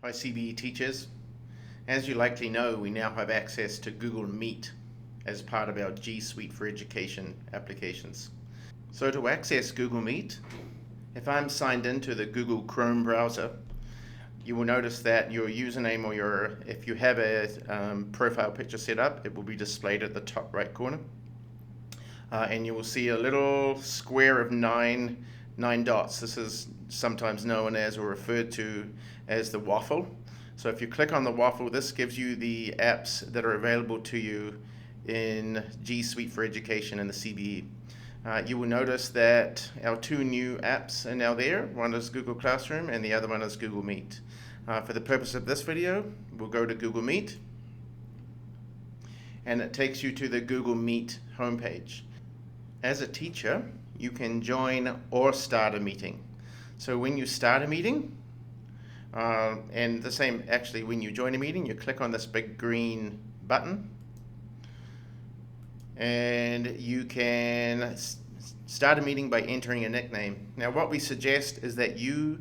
Hi CBE teachers. As you likely know, we now have access to Google Meet as part of our G Suite for Education applications. So to access Google Meet, if I'm signed into the Google Chrome browser, you will notice that your username or if you have a profile picture set up, it will be displayed at the top right corner. And you will see a little square of nine dots. This is sometimes known as or referred to as the waffle. So if you click on the waffle, this gives you the apps that are available to you in G Suite for Education in the CBE. You will notice that our two new apps are now there. One is Google Classroom and the other one is Google Meet. For the purpose of this video, we'll go to Google Meet, and it takes you to the Google Meet homepage. As a teacher, you can join or start a meeting. So when you start a meeting, and the same actually when you join a meeting, you click on this big green button and you can start a meeting by entering a nickname. Now what we suggest is that you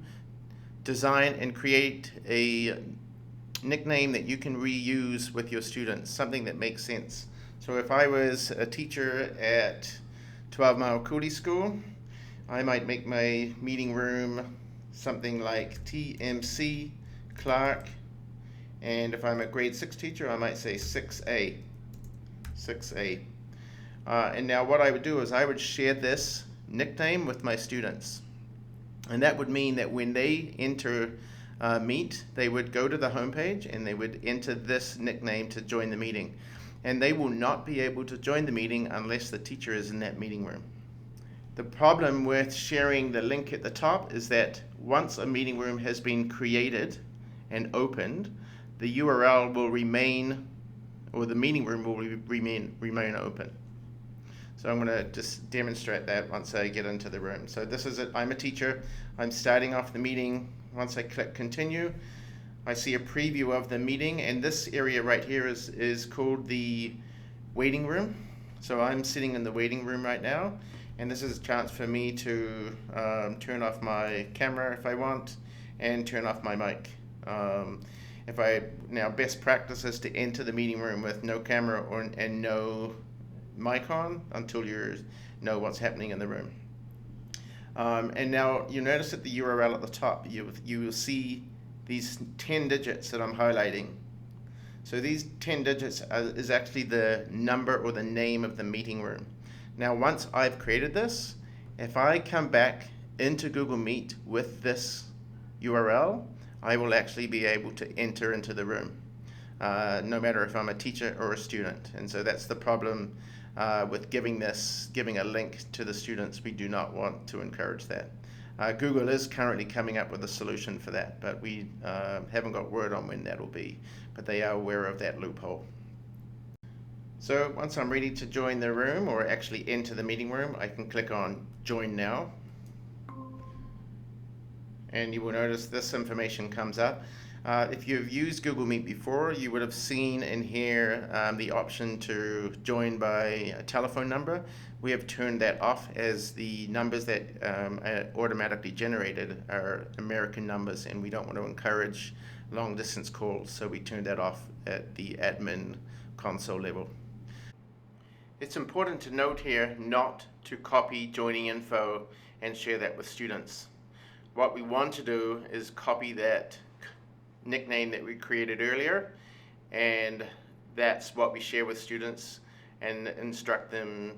design and create a nickname that you can reuse with your students, something that makes sense. So if I was a teacher at 12 Mile Cooley School, I might make my meeting room something like TMC Clark, and if I'm a grade 6 teacher, I might say 6A. And now what I would do is I would share this nickname with my students, and that would mean that when they enter Meet, they would go to the homepage and they would enter this nickname to join the meeting. And they will not be able to join the meeting unless the teacher is in that meeting room. The problem with sharing the link at the top is that once a meeting room has been created and opened, the URL will remain, or the meeting room will remain open. So I'm going to just demonstrate that once I get into the room. So this is it. I'm a teacher. I'm starting off the meeting. Once I click continue, I see a preview of the meeting, and this area right here is called the waiting room. So I'm sitting in the waiting room right now, and this is a chance for me to turn off my camera if I want, and turn off my mic. Now best practice is to enter the meeting room with no camera and no mic on until you know what's happening in the room. And now you notice at the URL at the top, you will see these 10 digits that I'm highlighting. So these 10 digits is actually the number or the name of the meeting room. Now once I've created this, if I come back into Google Meet with this URL, I will actually be able to enter into the room, no matter if I'm a teacher or a student. And so that's the problem with giving a link to the students. We do not want to encourage that. Google is currently coming up with a solution for that, but we haven't got word on when that will be, but they are aware of that loophole. So once I'm ready to join the room or actually enter the meeting room, I can click on Join Now, and you will notice this information comes up. If you've used Google Meet before, you would have seen in here the option to join by a telephone number. We have turned that off, as the numbers that are automatically generated are American numbers, and we don't want to encourage long distance calls, so we turned that off at the admin console level. It's important to note here not to copy joining info and share that with students. What we want to do is copy that nickname that we created earlier, and that's what we share with students and instruct them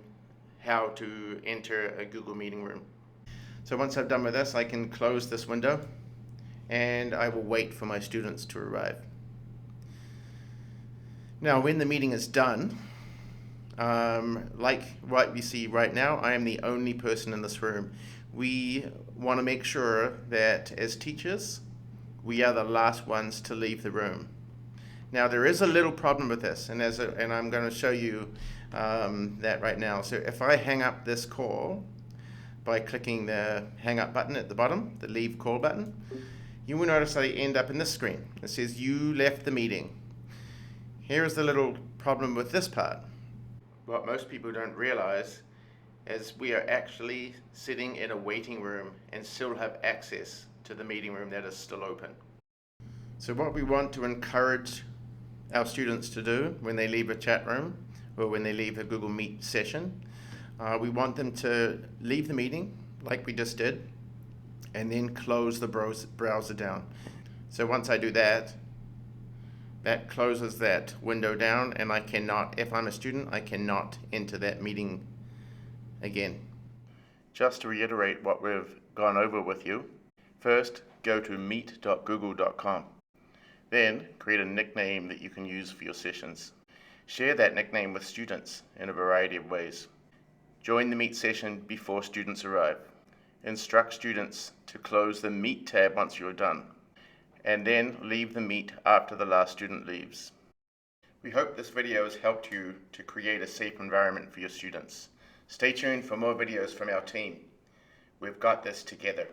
how to enter a Google meeting room. So once I've done with this, I can close this window and I will wait for my students to arrive. Now when the meeting is done, like what we see right now, I am the only person in this room. We want to make sure that as teachers, we are the last ones to leave the room. Now there is a little problem with this, and I'm going to show you that right now. So if I hang up this call by clicking the hang up button at the bottom, the leave call button, you will notice I end up in this screen. It says you left the meeting. Here's the little problem with this part. What most people don't realize is we are actually sitting in a waiting room and still have access to the meeting room that is still open. So what we want to encourage our students to do when they leave a chat room or when they leave a Google Meet session, we want them to leave the meeting like we just did and then close the browser down. So once I do that, that closes that window down, and I cannot, if I'm a student, I cannot enter that meeting again. Just to reiterate what we've gone over with you, first go to meet.google.com. Then create a nickname that you can use for your sessions. Share that nickname with students in a variety of ways. Join the Meet session before students arrive. Instruct students to close the Meet tab once you're done, and then leave the Meet after the last student leaves. We hope this video has helped you to create a safe environment for your students. Stay tuned for more videos from our team. We've got this together.